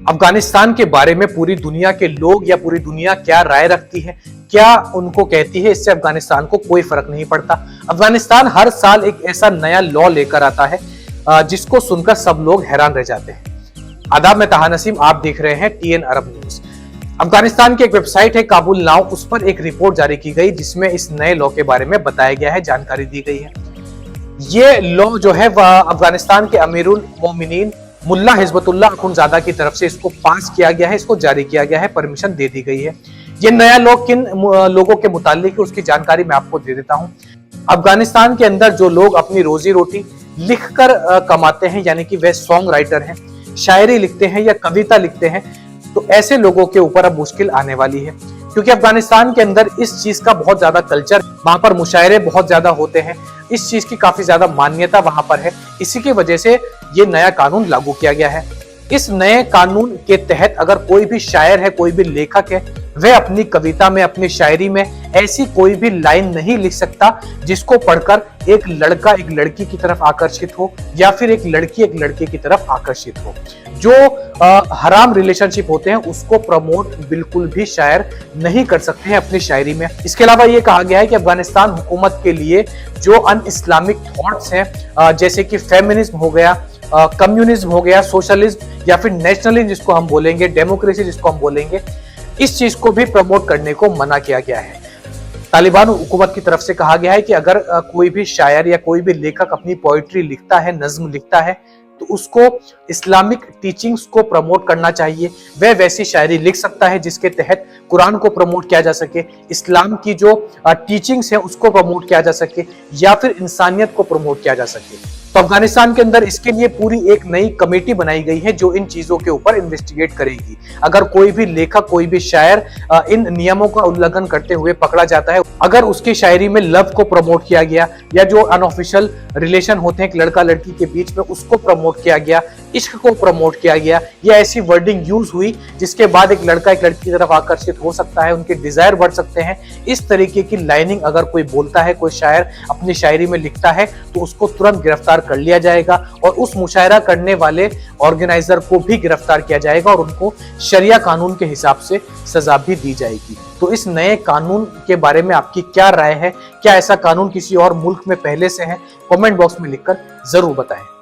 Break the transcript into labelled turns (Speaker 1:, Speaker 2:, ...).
Speaker 1: अफगानिस्तान के बारे में पूरी दुनिया के लोग या पूरी दुनिया क्या राय रखती है, क्या उनको कहती है, इससे अफगानिस्तान को कोई फर्क नहीं पड़ता। अफगानिस्तान हर साल एक ऐसा नया लॉ लेकर आता है जिसको सुनकर सब लोग हैरान रह जाते हैं। आदाब, मैं ताहा नसीम, आप देख रहे हैं टीएन अरब न्यूज। अफगानिस्तान की एक वेबसाइट है काबुल नाउ, उस पर एक रिपोर्ट जारी की गई जिसमें इस नए लॉ के बारे में बताया गया है, जानकारी दी गई है। ये लॉ जो है वह अफगानिस्तान के अमीरुल मोमिनीन मुल्ला हिजबतुल्लाह अखुंज़ादा की तरफ से इसको पास किया गया है, इसको जारी किया गया है, परमिशन दे दी गई है। ये नया लॉ किन लोगों के मुतालिक उसकी जानकारी मैं आपको दे देता हूं। अफगानिस्तान के अंदर जो लोग अपनी रोजी रोटी लिखकर कमाते हैं, यानी कि वे सॉन्ग राइटर हैं, शायरी लिखते हैं या कविता लिखते हैं, तो ऐसे लोगों के ऊपर अब मुश्किल आने वाली है, क्योंकि अफगानिस्तान के अंदर इस चीज का बहुत ज्यादा कल्चर, वहां पर मुशायरे बहुत ज्यादा होते हैं, इस चीज की काफी ज्यादा मान्यता वहां पर है। इसी की वजह से ये नया कानून लागू किया गया है। इस नए कानून के तहत अगर कोई भी शायर है, कोई भी लेखक है, वह अपनी कविता में, अपनी शायरी में ऐसी कोई भी लाइन नहीं लिख सकता जिसको पढ़कर एक लड़का एक लड़की की तरफ आकर्षित हो या फिर एक लड़की एक लड़के की तरफ आकर्षित हो। जो हराम रिलेशनशिप होते हैं उसको प्रमोट बिल्कुल भी शायर नहीं कर सकते हैं अपनी शायरी में। इसके अलावा ये कहा गया है कि अफगानिस्तान हुकूमत के लिए जो अन इस्लामिक थॉट्स हैं, जैसे कि फेमिनिज्म हो गया, कम्युनिज्म हो गया, सोशलिज्म या फिर नेशनलिज्म जिसको हम बोलेंगे, डेमोक्रेसी जिसको हम बोलेंगे, इस चीज को भी प्रमोट करने को मना किया गया है। तालिबान हुकूमत की तरफ से कहा गया है कि अगर कोई भी शायर या कोई भी लेखक अपनी पोइट्री लिखता है, नज्म लिखता है, तो उसको इस्लामिक टीचिंग्स को प्रमोट करना चाहिए। वह वैसी शायरी लिख सकता है जिसके तहत कुरान को प्रमोट किया जा सके, इस्लाम की जो टीचिंग्स है उसको प्रमोट किया जा सके या फिर इंसानियत को प्रमोट किया जा सके। तो अफगानिस्तान के अंदर इसके लिए पूरी एक नई कमेटी बनाई गई है जो इन चीजों के ऊपर इन्वेस्टिगेट करेगी। अगर कोई भी लेखक, कोई भी शायर इन नियमों का उल्लंघन करते हुए पकड़ा जाता है, अगर उसकी शायरी में लव को प्रमोट किया गया या जो अनऑफिशियल रिलेशन होते हैं एक लड़का लड़की के बीच में उसको प्रमोट किया गया, इश्क को प्रमोट किया गया या ऐसी वर्डिंग यूज हुई जिसके बाद एक लड़का एक लड़की की तरफ आकर्षित हो सकता है, उनके डिजायर बढ़ सकते हैं, इस तरीके की लाइनिंग अगर कोई बोलता है, कोई शायर अपनी शायरी में लिखता है, तो उसको तुरंत गिरफ्तार कर लिया जाएगा और उस मुशायरा करने वाले ऑर्गेनाइजर को भी गिरफ्तार किया जाएगा और उनको शरिया कानून के हिसाब से सजा भी दी जाएगी। तो इस नए कानून के बारे में आपकी क्या राय है? क्या ऐसा कानून किसी और मुल्क में पहले से है? कमेंट बॉक्स में लिखकर जरूर बताएं।